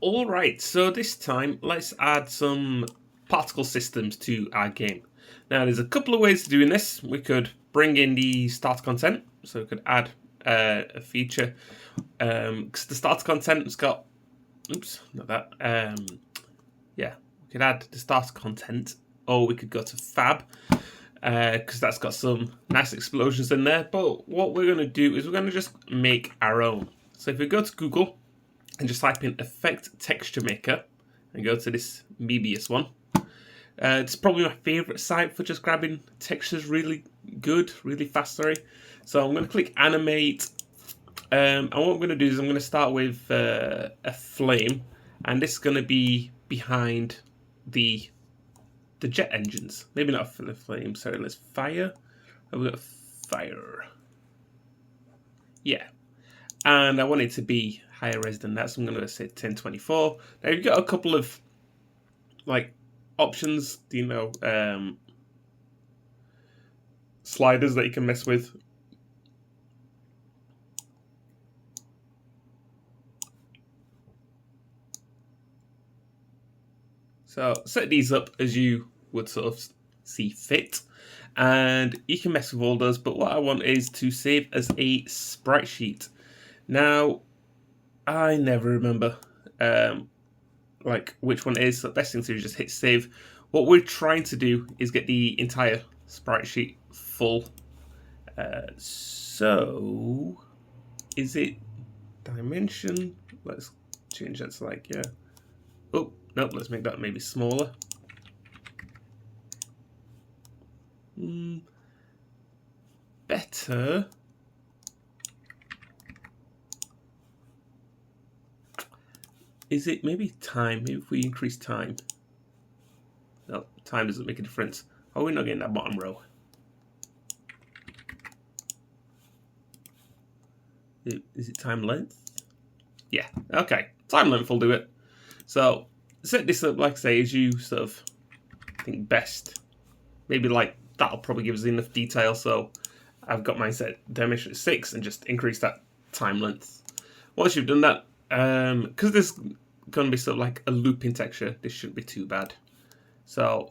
Alright, so this time let's add some particle systems to our game. Now there's a couple of ways of doing this. We could bring in the starter content, so we could add a feature. Because the starter content has got, oops, not that. Yeah, we could add the starter content, or we could go to Fab, because that's got some nice explosions in there. But what we're going to do is we're going to just make our own. So if we go to Google and just type in Effect Texture Maker and go to this Mebius one, it's probably my favorite site for just grabbing textures really good, really fast, sorry. So I'm going to click Animate, and what I'm going to do is I'm going to start with a flame, and this is going to be behind the jet engines. Maybe not a flame, sorry, let's fire. Have we got fire? Yeah. And I want it to be higher res than that, so I'm going to say 1024. Now you've got a couple of like options, you know, sliders that you can mess with. So set these up as you would sort of see fit, and you can mess with all those, but what I want is to save as a sprite sheet. Now, I never remember like which one it is, so the best thing to do is just hit save. What we're trying to do is get the entire sprite sheet full. So, is it dimension? Let's change that to like, yeah. Oh, nope, let's make that maybe smaller. Better. Is it maybe time? Maybe if we increase time. No, time doesn't make a difference. Oh, we're not getting that bottom row. Is it time length? Yeah, okay. Time length will do it. So, set this up, like I say, as you sort of think best. Maybe like, that'll probably give us enough detail, so I've got mine set dimension at 6 and just increase that time length. Once you've done that, because there's going to be sort of like a looping texture, this shouldn't be too bad. So,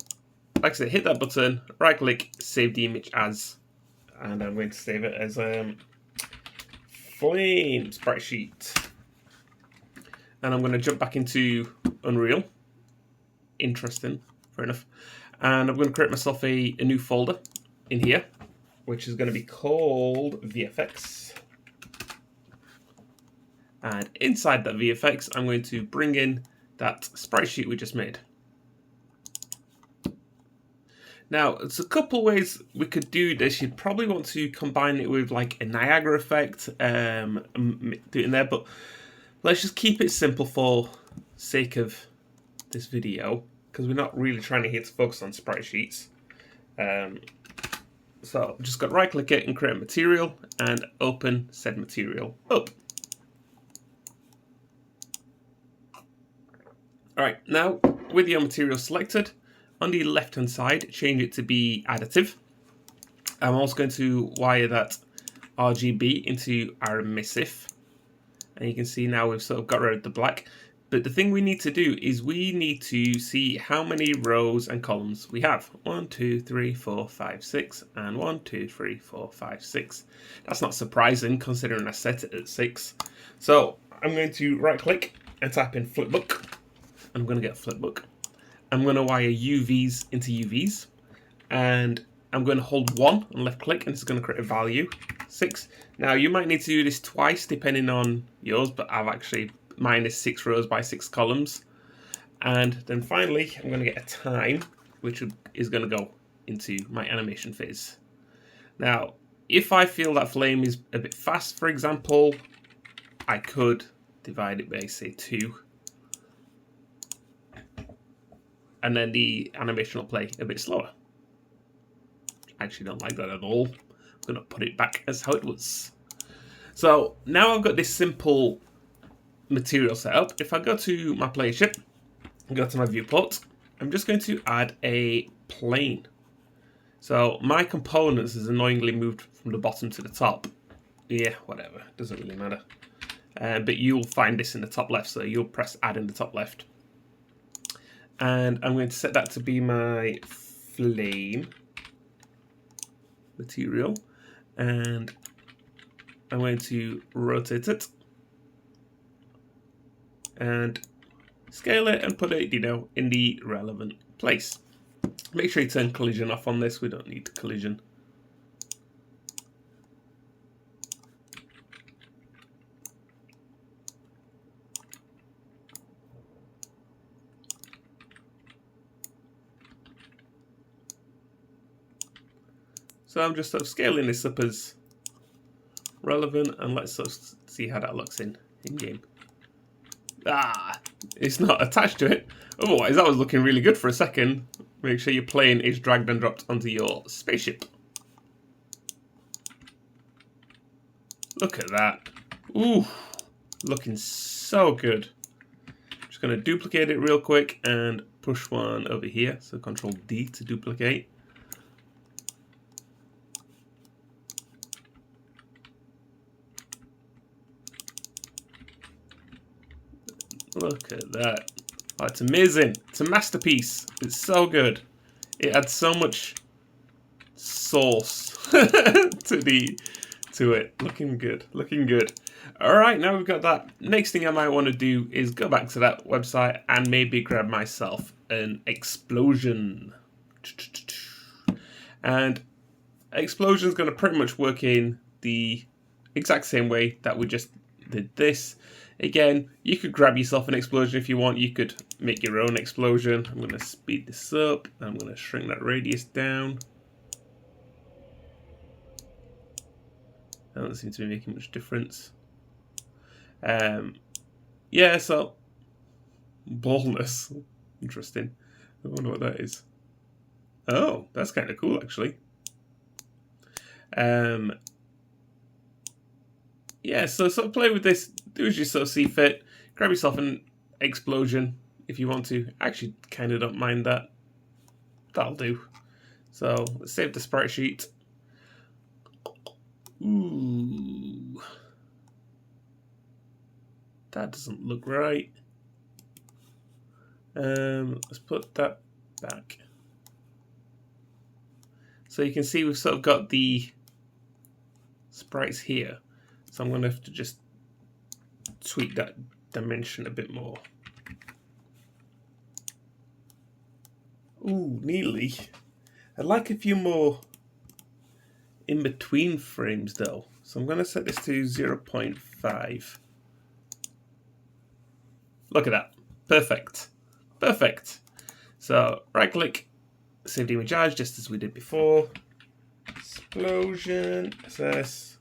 like I said, hit that button, right click, save the image as, and I'm going to save it as flame sprite sheet. And I'm going to jump back into Unreal. Interesting, fair enough. And I'm going to create myself a new folder in here, which is going to be called VFX. And inside that VFX, I'm going to bring in that sprite sheet we just made. Now, there's a couple ways we could do this. You'd probably want to combine it with like a Niagara effect, do it in there, but let's just keep it simple for sake of this video, because we're not really trying to hit focus on sprite sheets. So just got to right click it and create a material and open said material up. Alright, now with your material selected, on the left hand side, change it to be additive. I'm also going to wire that RGB into our emissive. And you can see now we've sort of got rid of the black. But the thing we need to do is we need to see how many rows and columns we have. 1, 2, 3, 4, 5, 6, and 1, 2, 3, 4, 5, 6. That's not surprising considering I set it at 6. So I'm going to right click and type in flipbook. I'm going to get flipbook. I'm going to wire UVs into UVs, and I'm going to hold 1 and left click, and it's going to create a value, 6. Now you might need to do this twice depending on yours, but I've actually, mine is 6 rows by 6 columns. And then finally, I'm going to get a time, which is going to go into my animation phase. Now, if I feel that flame is a bit fast, for example, I could divide it by, say, 2. And then the animation will play a bit slower. I actually don't like that at all. I'm going to put it back as how it was. So now I've got this simple material set up. If I go to my player ship and go to my viewport, I'm just going to add a plane. So my components is annoyingly moved from the bottom to the top. Yeah, whatever. Doesn't really matter. but you'll find this in the top left, so you'll press add in the top left. And I'm going to set that to be my flame material, and I'm going to rotate it and scale it and put it, in the relevant place. Make sure you turn collision off on this. We don't need collision. So I'm just sort of scaling this up as relevant, and let's sort of see how that looks in game. It's not attached to it. Otherwise, that was looking really good for a second. Make sure your plane is dragged and dropped onto your spaceship. Look at that. Ooh, looking so good. Just going to duplicate it real quick and push one over here. So Control D to duplicate. Look at that. Oh, it's amazing. It's a masterpiece. It's so good. It adds so much sauce to it. Looking good. Looking good. Alright, now we've got that. Next thing I might want to do is go back to that website and maybe grab myself an explosion. And explosion is going to pretty much work in the exact same way that we just did this. Again, you could grab yourself an explosion if you want. You could make your own explosion. I'm going to speed this up. I'm going to shrink that radius down. That doesn't seem to be making much difference. Yeah, so baldness. Interesting. I wonder what that is. Oh, that's kind of cool, actually. Yeah, so sort of play with this. Do as you sort of see fit. Grab yourself an explosion if you want to. I actually kind of don't mind that. That'll do. So let's save the sprite sheet. Ooh, that doesn't look right. Let's put that back. So you can see we've sort of got the sprites here. So I'm going to have to just tweak that dimension a bit more. Ooh, nearly. I'd like a few more in between frames though. So I'm going to set this to 0.5. Look at that. Perfect. Perfect. So right click, save the image as, just as we did before. Explosion, SS.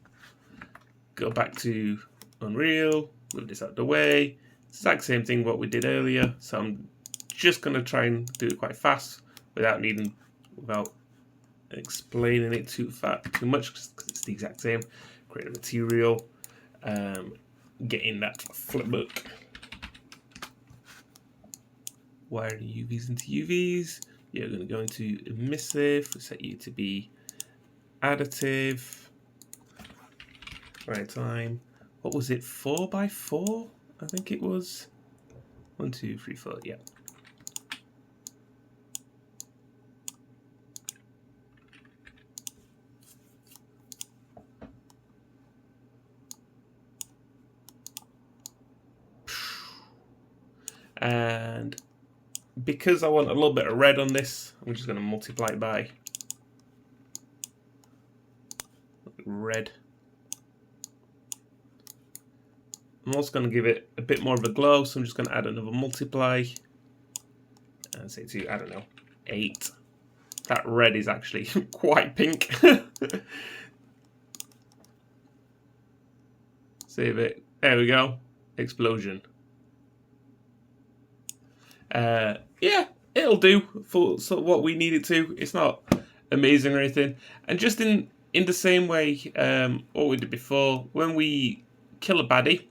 Go back to Unreal, move this out of the way. Exact same thing what we did earlier. So I'm just going to try and do it quite fast without explaining it too much, because it's the exact same. Create a material, get in that flipbook, wire the UVs into UVs. You're going to go into emissive, we set you to be additive. Right time. What was it? 4x4? I think it was. 1, 2, 3, 4. Yeah. And because I want a little bit of red on this, I'm just going to multiply it by red. I'm also going to give it a bit more of a glow, so I'm just going to add another multiply and say to, I don't know, 8. That red is actually quite pink. Save it. There we go. Explosion. Yeah, it'll do for sort of what we need it to. It's not amazing or anything. And just in the same way what we did before, when we kill a baddie,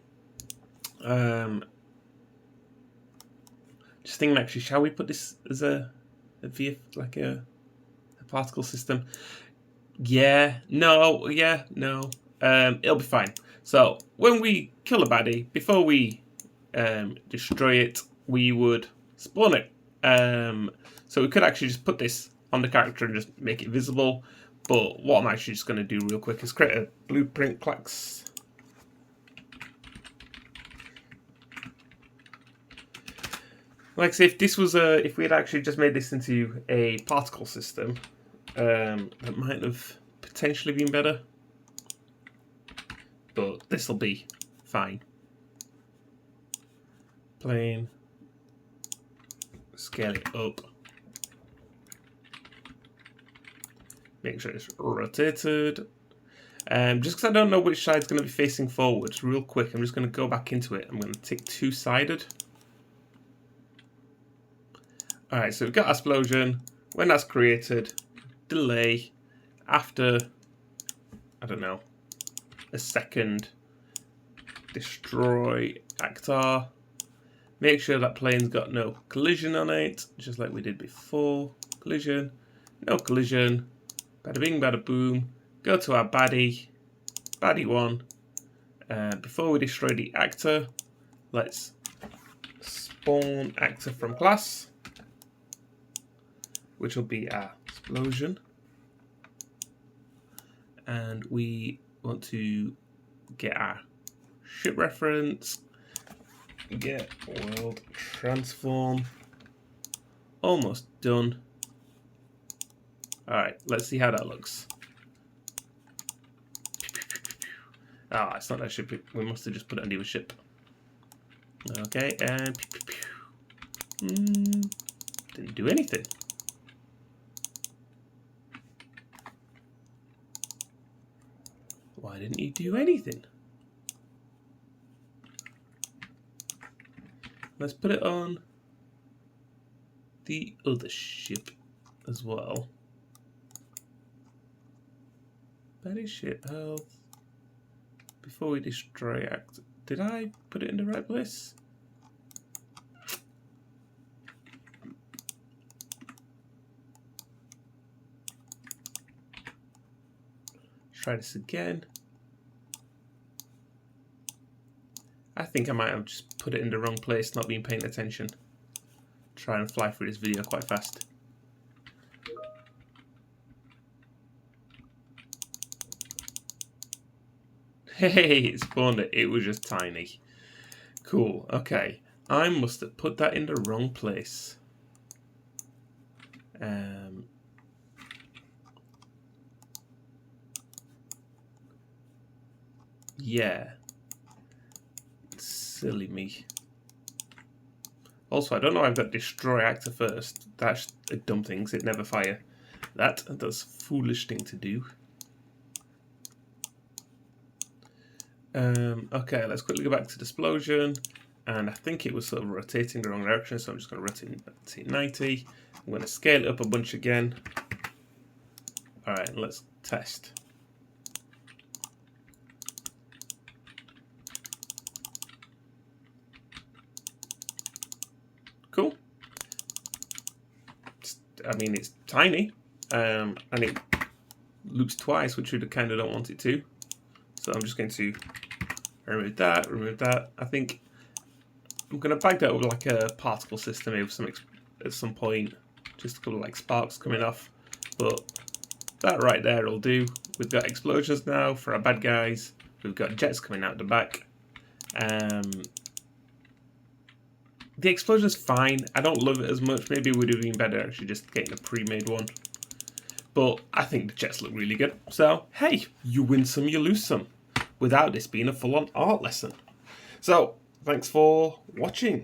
just thinking actually, shall we put this as a particle system? Yeah, no, it'll be fine. So when we kill a baddie, before we destroy it, we would spawn it. So we could actually just put this on the character and just make it visible. But what I'm actually just going to do real quick is create a blueprint class. Like, say, if this was if we had actually just made this into a particle system, that might have potentially been better. But this will be fine. Plane. Scale it up. Make sure it's rotated. Just because I don't know which side's going to be facing forwards, real quick, I'm just going to go back into it. I'm going to tick two-sided. Alright, so we've got explosion. When that's created, delay after, I don't know, a second, destroy actor. Make sure that plane's got no collision on it, just like we did before. Collision, no collision. Bada bing, bada boom. Go to our baddie, baddie one. Before we destroy the actor, let's spawn actor from class, which will be our explosion. And we want to get our ship reference, get world transform, almost done. Alright, let's see how that looks. Ah, it's not that ship, we must have just put it under a ship. Okay, and didn't do anything. Why didn't you do anything? Let's put it on the other ship as well. Body ship health. Before we destroy act. Did I put it in the right place? Try this again. I think I might have just put it in the wrong place, not been paying attention. Try and fly through this video quite fast. Hey, it spawned it. It was just tiny. Cool. Okay. I must have put that in the wrong place. Yeah. Silly me. Also, I don't know why I've got destroy actor first. That's a dumb thing, because it never fire. That's a foolish thing to do. Okay, let's quickly go back to the explosion. And I think it was sort of rotating the wrong direction, so I'm just going to rotate 90. I'm going to scale it up a bunch again. Alright, let's test. Cool. I mean, it's tiny, and it loops twice, which we kind of don't want it to. So I'm just going to remove that. I think I'm going to bag that with like a particle system maybe at some point. Just a couple of like sparks coming off. But that right there will do. We've got explosions now for our bad guys. We've got jets coming out the back. The explosion's fine. I don't love it as much. Maybe it would have been better actually just getting a pre-made one. But I think the jets look really good. So, hey, you win some, you lose some. Without this being a full-on art lesson. So, thanks for watching.